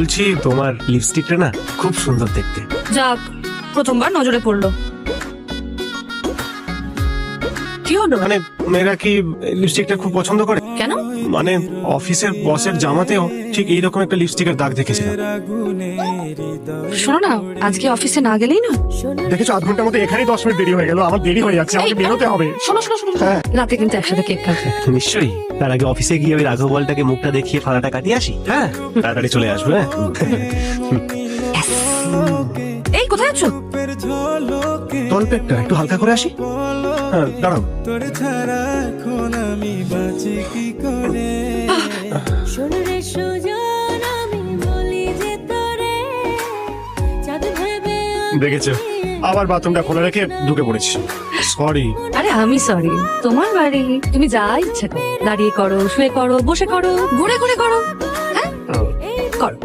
বলছি তোমার লিপস্টিকটা না খুব সুন্দর দেখতে। যাক, প্রথমবার নজরে পড়লো। কি হলো? মানে মেয়েরা কি লিপস্টিকটা খুব পছন্দ করে? কেন? মানে অফিসের বসের জামাতেও ঠিক এইরকম একটা লিপস্টিকের দাগ দেখেছিলাম। শোনো না, আজকে অফিসে না গেলেই না। দেখেছো, 8 ঘন্টার মধ্যে এখানেই 10 মিনিট দেরি হয়ে গেল। আমার দেরি হয়ে যাচ্ছে, আমাকে বেরোতে হবে। শোনো শোনো শোনো, হ্যাঁ। রাতে কিন্তু একসাথে কেক কাটবে। নিশ্চয়ই। তার আগে অফিসে গিয়ে ওই রাঘব বলটাকে মুখটা দেখিয়ে ফাড়াটা কাটিয়ে আসি। হ্যাঁ, তাড়াতাড়ি চলে আসবো। হ্যাঁ। এই কোথায় আছো? তলপেটটা একটু হালকা করে আসি। হ্যাঁ, দাঁড়াও। দেখেছো, আবার বাথরুমটা খোলা রেখে ঢুকে পড়েছি। সরি। আরে আমি সরি, তোমার বাড়ি, তুমি যা ইচ্ছে করো, দাঁড়িয়ে করো, শুয়ে করো, বসে করো, ঘুরে ঘুরে করো। হ্যাঁ, করো।